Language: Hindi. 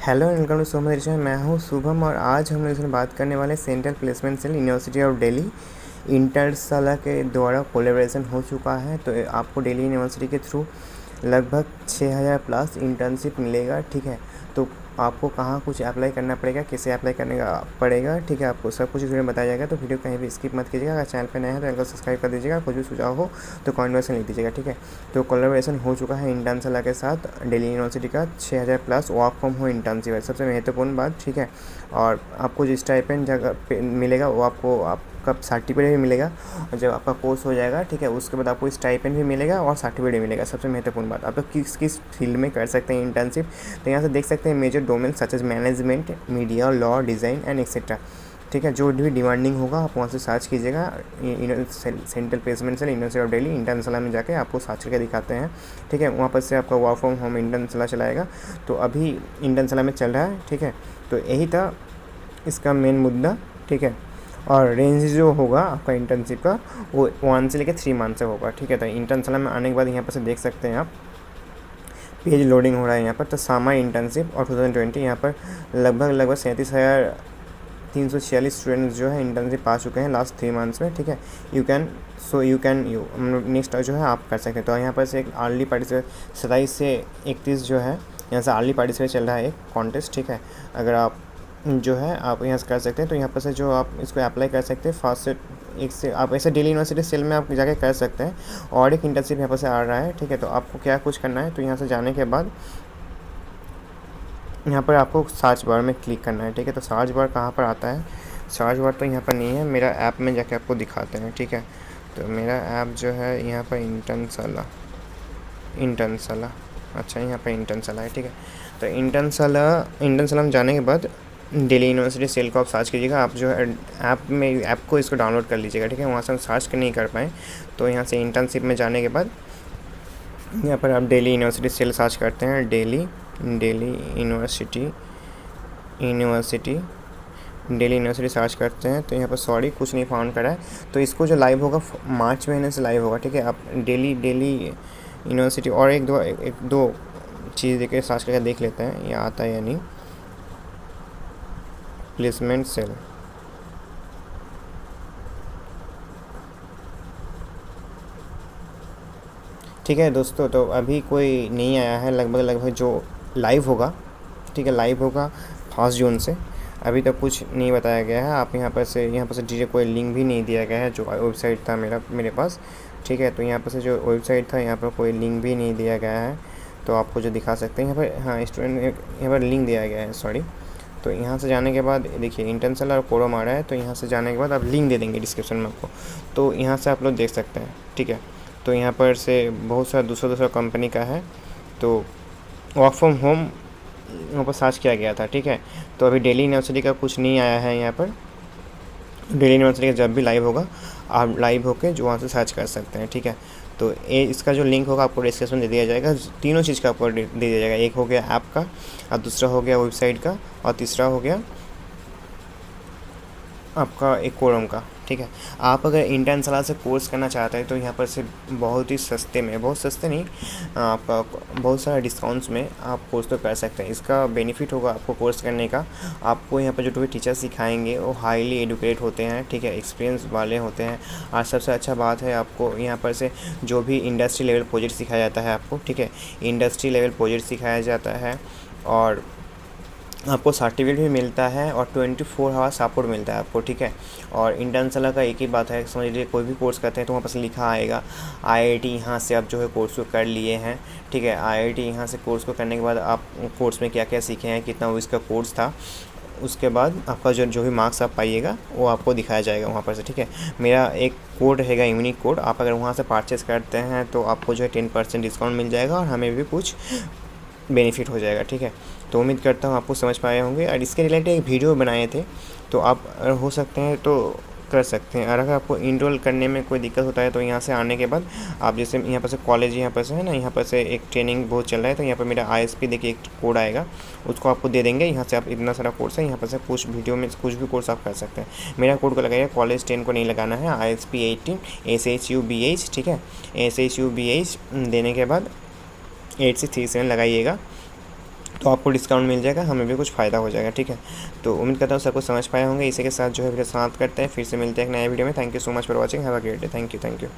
Hello and welcome to so much. मैं हूँ शुभम और आज हम लोग इसमें बात करने वाले central placement cell university of Delhi Internshala के द्वारा कोलैबोरेशन हो चुका है। तो आपको दिल्ली यूनिवर्सिटी के थ्रू लगभग 6000 प्लस इंटर्नशिप मिलेगा। ठीक है, तो आपको कहाँ कुछ अप्लाई करना पड़ेगा, कैसे अप्लाई करने का पड़ेगा, ठीक है, आपको सब कुछ इस वीडियो में बताया जाएगा। तो वीडियो कहीं भी स्किप मत कीजिएगा। अगर चैनल पर नया है तो चैनल को सब्सक्राइब कर दीजिएगा। कुछ भी सुझाव हो तो कमेंट बॉक्स में लिख दीजिएगा। ठीक है, तो कोलैबोरेशन हो चुका है इंटर्नसला के साथ दिल्ली यूनिवर्सिटी का 6000 plus work from home internship है सबसे महत्वपूर्ण बात। ठीक है, और आपको जो स्टाइपेंड जगह पे मिलेगा वो आपका सर्टिफिकेट भी मिलेगा। और जब आपका कोर्स हो जाएगा, ठीक है, उसके बाद आपको स्टाइपेंड भी मिलेगा और सर्टिफिकेट भी मिलेगा। सबसे महत्वपूर्ण बात, आप लोग किस किस फील्ड में कर सकते हैं इंटर्नशिप, तो यहाँ से देख सकते हैं major domain such as management, media, law, design and etcetera. ठीक है, जो भी डिमांडिंग होगा आप वहाँ से सर्च कीजिएगा। Central placement cell university of Delhi Internshala में जाके आपको सर्च करके दिखाते हैं। ठीक है, वहाँ पर से आपका वर्क फ्रॉम होम इंटर्नसला चलाएगा। तो अभी इंटर्नसला में चल रहा है। ठीक है, तो यही था इसका मेन मुद्दा। ठीक है, और रेंज जो होगा आपका इंटर्नशिप का वो 1 से लेकर 3 मंथ से होगा। ठीक है, तो इंटर्नसला में आने के बाद यहाँ पर से देख सकते हैं आप पेज लोडिंग हो रहा है यहाँ पर। तो सामा इंटर्नशिप और 2020 यहाँ पर लगभग 37,346 स्टूडेंट्स जो है इंटर्नशिप पा चुके हैं लास्ट 3 मंथ्स में। ठीक है, यू कैन नेक्स्ट जो है आप कर सकते हैं। तो यहाँ पर से एक अर्ली पार्टिसिपेट 27 से 31 जो है यहाँ से अर्ली पार्टिसिपेट चल रहा है एक कॉन्टेस्ट। ठीक है, अगर आप जो है आप यहाँ से कर सकते हैं। तो यहाँ पर से जो आप इसको अप्लाई कर सकते हैं फर्स्ट से एक से आप ऐसे दिल्ली यूनिवर्सिटी सेल में आप जाके कर सकते हैं। और एक इंटर्नशिप यहाँ पर से आ रहा है। ठीक है, तो आपको क्या कुछ करना है, तो यहाँ से जाने के बाद यहाँ पर आपको सर्च बार में क्लिक करना है। ठीक है, तो सर्च बार कहाँ पर आता है, सर्च बार तो यहाँ पर नहीं है, मेरा ऐप में जाके आपको दिखाते हैं। ठीक है, तो मेरा ऐप जो है यहाँ पर इंटर्नसला अच्छा यहाँ पर इंटर्नसला है। ठीक है, तो इंटर्नसला में जाने के बाद दिल्ली यूनिवर्सिटी सेल को आप सर्च कीजिएगा। आप जो है ऐप को इसको डाउनलोड कर लीजिएगा। ठीक है, वहाँ से हम सर्च नहीं कर पाएँ तो यहाँ से इंटर्नशिप में जाने के बाद यहाँ पर आप दिल्ली यूनिवर्सिटी सेल सर्च करते हैं। दिल्ली यूनिवर्सिटी सर्च करते हैं। तो यहाँ पर सॉरी कुछ नहीं फाउंड करा है। तो इसको जो लाइव होगा मार्च महीने से लाइव होगा। ठीक है, आप दिल्ली यूनिवर्सिटी और एक दो चीज़ देख के सर्च करके देख लेते हैं ये आता है या नहीं। प्लेसमेंट सेल, ठीक है दोस्तों, तो अभी कोई नहीं आया है। लगभग जो लाइव होगा, ठीक है, लाइव होगा 1 जून से। अभी तक कुछ नहीं बताया गया है। आप यहाँ पर से डीजे कोई लिंक भी नहीं दिया गया है जो वेबसाइट था मेरे पास। ठीक है, तो यहाँ पर से जो वेबसाइट था यहाँ पर कोई लिंक भी नहीं दिया गया है। तो आपको जो दिखा सकते हैं यहाँ पर, हाँ स्टूडेंट यहाँ पर लिंक दिया गया है, सॉरी। तो यहाँ से जाने के बाद देखिए इंटर्नसला और कोरम आ रहा है। तो यहाँ से जाने के बाद आप लिंक दे देंगे डिस्क्रिप्शन में आपको, तो यहाँ से आप लोग देख सकते हैं। ठीक है, तो यहाँ पर से बहुत सारा दूसरा कंपनी का है। तो वर्क फ्रॉम होम वहाँ पर सर्च किया गया था। ठीक है, तो अभी दिल्ली यूनिवर्सिटी का कुछ नहीं आया है यहाँ पर। दिल्ली यूनिवर्सिटी का जब भी लाइव होगा आप लाइव होकर जो वहाँ से सर्च कर सकते हैं। ठीक है, तो इसका जो लिंक होगा आपको डिस्क्रिप्शन दे दिया जाएगा। तीनों चीज़ का आपको दे दिया जाएगा। एक हो गया ऐप का, और दूसरा हो गया वेबसाइट का, और तीसरा हो गया आपका एक कोरम का। ठीक है, आप अगर इंटर्नसला से कोर्स करना चाहते हैं तो यहाँ पर से बहुत ही सस्ते में, बहुत सस्ते नहीं, आपका बहुत सारा डिस्काउंट्स में आप कोर्स तो कर सकते हैं। इसका बेनिफिट होगा आपको कोर्स करने का। आपको यहाँ पर जो भी टीचर सिखाएंगे वो हाईली एडुकेटेड होते हैं। ठीक है, एक्सपीरियंस वाले होते हैं। और सबसे अच्छा बात है आपको यहाँ पर से जो भी इंडस्ट्री लेवल प्रोजेक्ट सिखाया जाता है आपको। ठीक है, इंडस्ट्री लेवल प्रोजेक्ट सिखाया जाता है और आपको सर्टिफिकेट भी मिलता है और 24 आवर्स सपोर्ट मिलता है आपको। ठीक है, और इंटर्नसला का एक ही बात है, समझ लीजिए कोई भी कोर्स करते हैं तो वहाँ पर लिखा आएगा IIT यहाँ से आप जो है कोर्स को कर लिए हैं। ठीक है, IIT यहाँ से कोर्स को करने के बाद आप कोर्स में क्या क्या सीखे हैं, कितना वो इसका कोर्स था, उसके बाद आपका जो भी मार्क्स आप पाइएगा वो आपको दिखाया जाएगा वहाँ पर से। ठीक है, मेरा एक कोड रहेगा, यूनिक कोड। आप अगर वहाँ से परचेस करते हैं तो आपको जो है 10% डिस्काउंट मिल जाएगा और हमें भी कुछ बेनिफिट हो जाएगा। ठीक है, तो उम्मीद करता हूँ आपको समझ पाए होंगे। और इसके रिलेटेड एक वीडियो बनाए थे, तो आप हो सकते हैं तो कर सकते हैं। और अगर आपको इनरोल करने में कोई दिक्कत होता है तो यहाँ से आने के बाद आप जैसे यहाँ पर से कॉलेज यहाँ पर से है ना, यहाँ पर से एक ट्रेनिंग बहुत चल रहा है। तो यहाँ पर मेरा ISP देखिए एक कोड आएगा, उसको आपको दे देंगे। यहाँ से आप इतना सारा कोर्स है, यहाँ पर से कुछ वीडियो में कुछ भी कोर्स आप कर सकते हैं। मेरा कोड को लगाइए, कॉलेज 10 को नहीं लगाना है, ISP 18 SHUBH। ठीक है, SHUBH देने के बाद 8 से 3 लगाइएगा। तो आपको डिस्काउंट मिल जाएगा, हमें भी कुछ फ़ायदा हो जाएगा, ठीक है। तो उम्मीद करता हूँ सब कुछ समझ पाए होंगे। इसी के साथ जो है वीडियो समाप्त करते हैं, फिर से मिलते हैं एक नए वीडियो में। Thank you so much for watching, have a great day. Thank you.